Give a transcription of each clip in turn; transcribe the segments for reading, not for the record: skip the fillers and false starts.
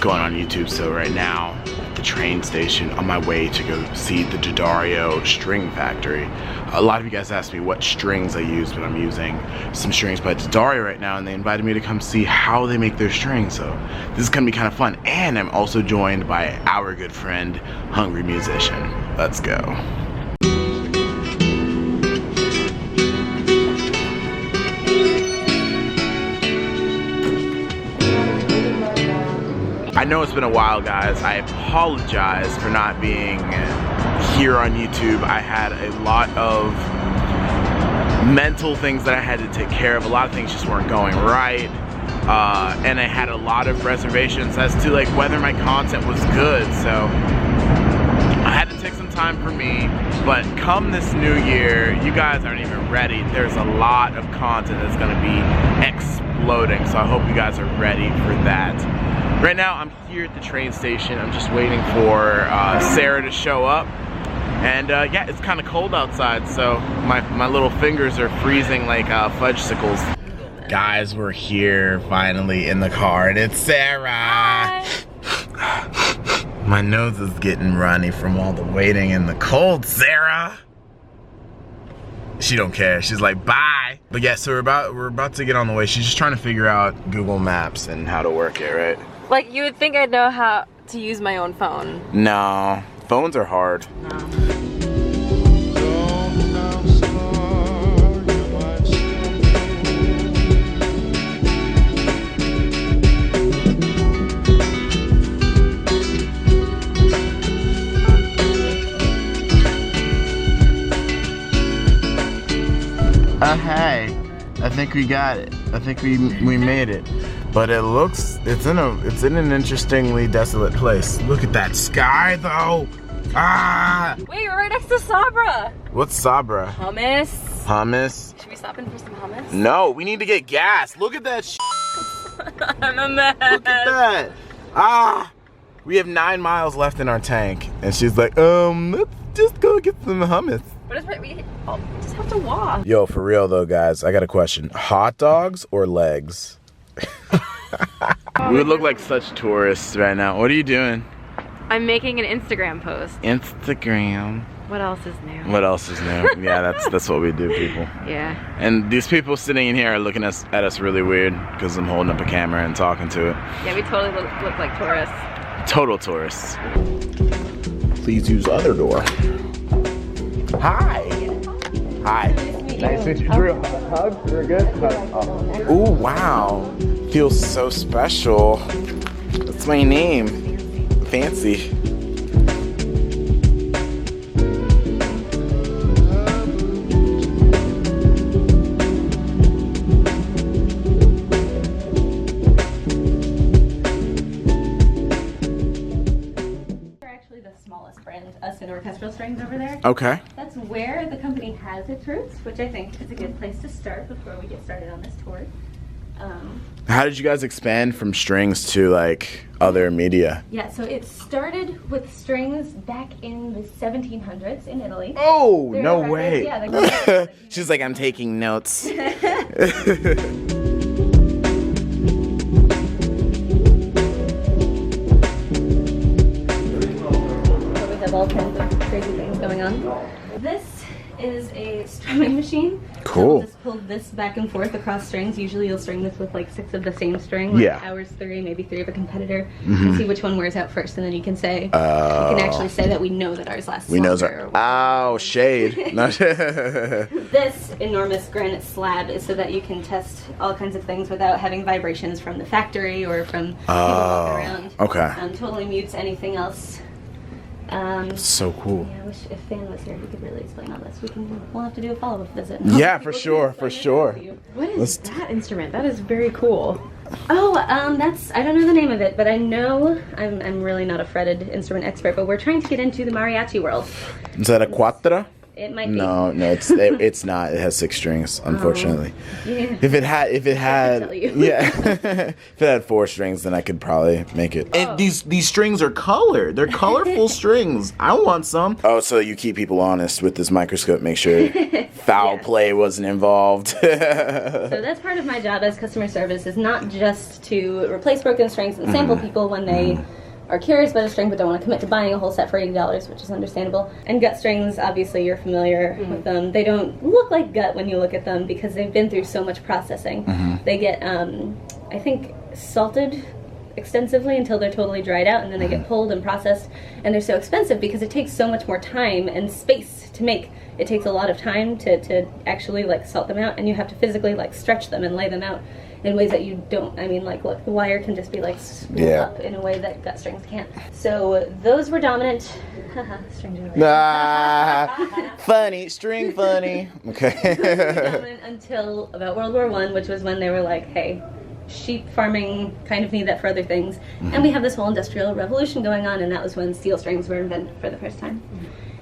Going on YouTube. So right now at the train station on my way to go see the D'Addario string factory. A lot of you guys asked me what strings I use, but I'm using some strings by D'Addario right now, and they invited me to come see how they make their strings. So this is gonna be kind of fun, and I'm also joined by our good friend Hungry Musician. Let's go. I know it's been a while, guys. I apologize for not being here on YouTube. I had a lot of mental things that I had to take care of. A lot of things just weren't going right. And I had a lot of reservations as to like whether my content was good. So I had to take some time for me. But come this new year, you guys aren't even ready. There's a lot of content that's gonna be exploding. So I hope you guys are ready for that. Right now, I'm here at the train station. I'm just waiting for Sarah to show up. And yeah, it's kind of cold outside, so my little fingers are freezing like fudgesicles. Guys, we're here finally in the car, and it's Sarah. Hi. My nose is getting runny from all the waiting in the cold, Sarah. She don't care. She's like, bye. But yeah, so we're about to get on the way. She's just trying to figure out Google Maps and how to work it, right? Like, you would think I'd know how to use my own phone. No, phones are hard. No. Hey, I think we got it. I think we made it. But it's in an interestingly desolate place. Look at that sky though. Ah! Wait, you're right next to Sabra. What's Sabra? Hummus. Hummus? Should we stop in for some hummus? No, we need to get gas. Look at that sh. I'm a mess. Look at that. Ah! We have 9 miles left in our tank. And she's like, let's just go get some hummus. But it's right, we just have to walk. Yo, for real though, guys, I got a question. Hot dogs or legs? We would look like such tourists right now. What are you doing? I'm making an Instagram post. Instagram. What else is new? What else is new? Yeah, that's what we do, people. Yeah. And these people sitting in here are looking at us really weird because I'm holding up a camera and talking to it. Yeah, we totally look like tourists. Total tourists. Please use other door. Hi. Hi. Nice to meet you, Drew. Hug? You're good? Hug. Ooh, wow. Feels so special. That's my name. Fancy. Us in orchestral strings over there. Okay. That's where the company has its roots, which I think is a good place to start before we get started on this tour. How did you guys expand from strings to like other media? Yeah, so it started with strings back in the 1700s in Italy. Oh, There no are way. records, yeah, She's like, I'm taking notes. So we have all kinds of crazy things going on. This is a strumming machine. Cool. So we'll just pull this back and forth across strings. Usually you'll string this with like 6 of the same string. Like Yeah. ours 3, maybe 3 of a competitor. And see which one wears out first, and then you can say, you can actually say that we know that ours lasts We know longer. Oh, shade. No. This enormous granite slab is so that you can test all kinds of things without having vibrations from the factory or from people walking around. Okay. Totally mutes anything else. So cool. Yeah, I wish if Fan was here, he could really explain all this. We'll have to do a follow-up visit. Yeah, for sure, for sure. What is that instrument? That is very cool. Oh, that's, I don't know the name of it, but I know, I'm really not a fretted instrument expert, but we're trying to get into the mariachi world. Is that a quattro? It might be. No, it's not. It has 6 strings, unfortunately. Yeah. If it had, tell you. yeah, if it had 4 strings, then I could probably make it. And these strings are colored. They're colorful strings. I want some. Oh, so you keep people honest with this microscope. Make sure foul play wasn't involved. So that's part of my job as customer service, is not just to replace broken strings and sample people when they are curious about a string but don't want to commit to buying a whole set for $80, which is understandable. And gut strings, obviously you're familiar with them. They don't look like gut when you look at them because they've been through so much processing. They get, I think, salted extensively until they're totally dried out, and then they get pulled and processed, and they're so expensive because it takes so much more time and space to make. It takes a lot of time to actually like salt them out, and you have to physically like stretch them and lay them out in ways that you don't. I mean, like, look, the wire can just be like spooled up in a way that gut strings can't. So those were dominant. String generation. Funny, string funny. Okay. Those were dominant until about World War I, which was when they were like, hey, sheep farming kind of need that for other things. And we have this whole industrial revolution going on, and that was when steel strings were invented for the first time.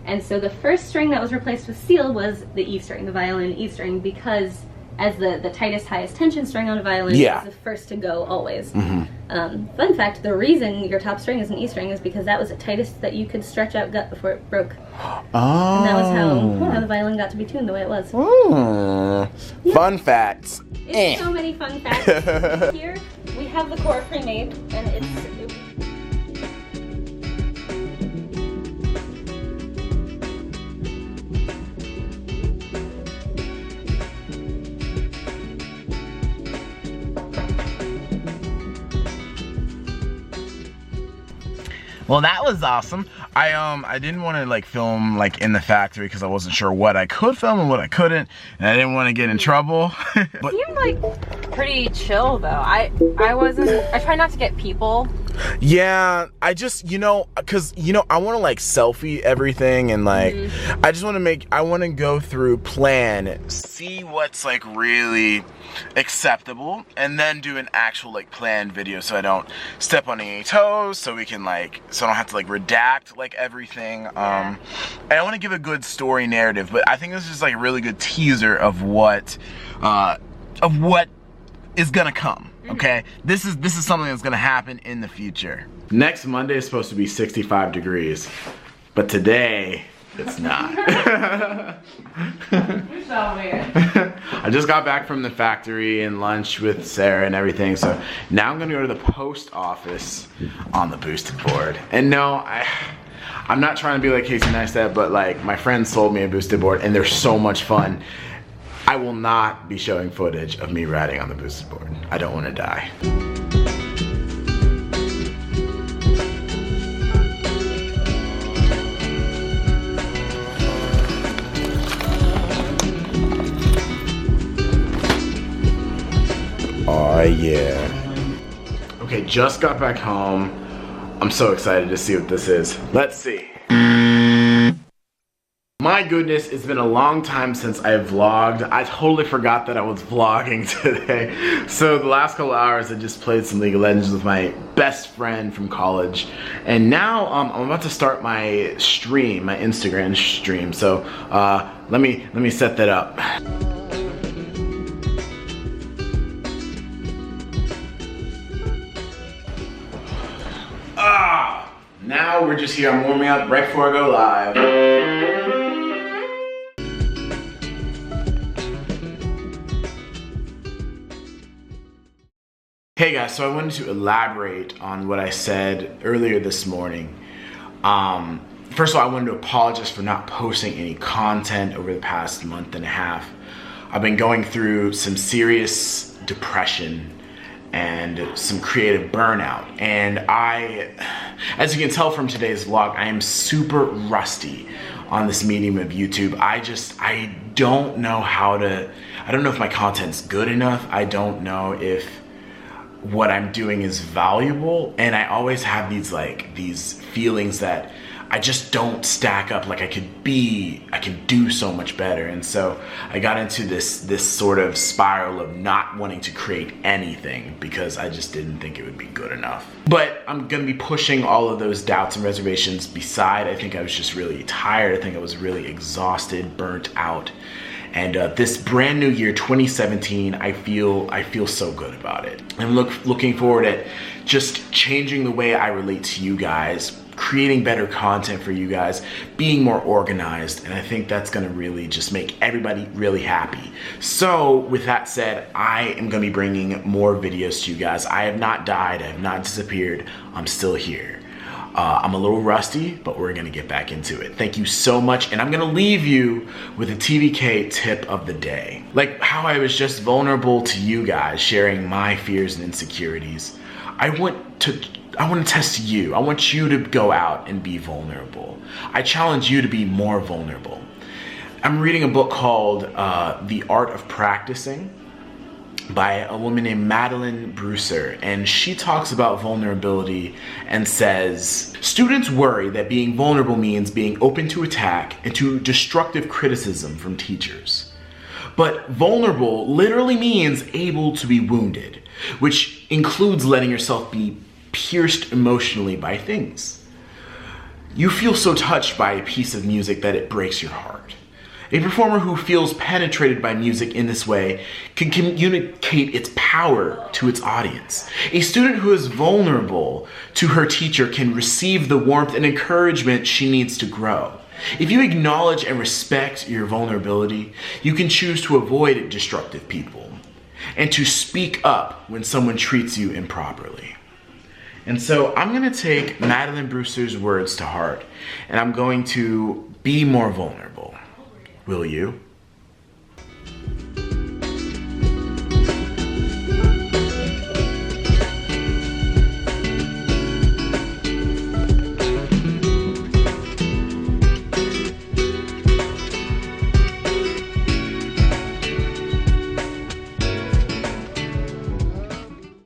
And so the first string that was replaced with steel was the E string, the violin E string, because as the tightest, highest tension string on a violin is the first to go always. Fun fact, the reason your top string is an E string is because that was the tightest that you could stretch out gut before it broke. And that was how the violin got to be tuned the way it was. Fun facts. It's so many fun facts. Here we have the core pre-made, and it's Well, that was awesome. I didn't want to like film like in the factory because I wasn't sure what I could film and what I couldn't, and I didn't want to get in trouble. But It seemed like pretty chill though. I try not to get people. yeah, I just, cause I want to like selfie everything, and like I just want to go through, plan, see what's like really acceptable, and then do an actual like planned video so I don't step on any toes, so we can like, so I don't have to like redact like everything. And I want to give a good story narrative, but I think this is like a really good teaser of what is gonna come. Okay, this is something that's gonna happen in the future. Next Monday is supposed to be 65 degrees, but today it's not. You're so weird. I just got back from the factory and lunch with Sarah and everything, so now I'm gonna go to the post office on the boosted board. And no, I'm not trying to be like Casey Neistat, but like my friend sold me a boosted board and they're so much fun. I will not be showing footage of me riding on the boosted board. I don't want to die. Oh yeah. Okay, just got back home. I'm so excited to see what this is. Let's see. My goodness, it's been a long time since I vlogged. I totally forgot that I was vlogging today. So the last couple hours I just played some League of Legends with my best friend from college. And now I'm about to start my stream, my Instagram stream. So let me set that up. Now we're just here, I'm warming up right before I go live. Hey guys, so I wanted to elaborate on what I said earlier this morning. First of all, I wanted to apologize for not posting any content over the past month and a half. I've been going through some serious depression and some creative burnout, and as you can tell from today's vlog, I am super rusty on this medium of YouTube. I don't know I don't know if my content's good enough. I don't know if what I'm doing is valuable, and I always have these feelings that I just don't stack up. Like I can do so much better. And so I got into this sort of spiral of not wanting to create anything because I just didn't think it would be good enough. But I'm gonna be pushing all of those doubts and reservations beside. I think I was just really tired. I think I was really exhausted, burnt out. And this brand new year, 2017, I feel so good about it. I'm looking forward at just changing the way I relate to you guys, creating better content for you guys, being more organized, and I think that's gonna really just make everybody really happy. So with that said, I am gonna be bringing more videos to you guys. I have not died, I have not disappeared, I'm still here. I'm a little rusty, but we're gonna get back into it. Thank you so much, and I'm gonna leave you with a TVK tip of the day. Like how I was just vulnerable to you guys, sharing my fears and insecurities. I want to test you. I want you to go out and be vulnerable. I challenge you to be more vulnerable. I'm reading a book called The Art of Practicing by a woman named Madeline Brewster, and she talks about vulnerability and says, students worry that being vulnerable means being open to attack and to destructive criticism from teachers. But vulnerable literally means able to be wounded, which includes letting yourself be pierced emotionally by things. You feel so touched by a piece of music that it breaks your heart. A performer who feels penetrated by music in this way can communicate its power to its audience. A student who is vulnerable to her teacher can receive the warmth and encouragement she needs to grow. If you acknowledge and respect your vulnerability, you can choose to avoid destructive people and to speak up when someone treats you improperly. And so I'm gonna take Madeline Brewster's words to heart, and I'm going to be more vulnerable. Will you?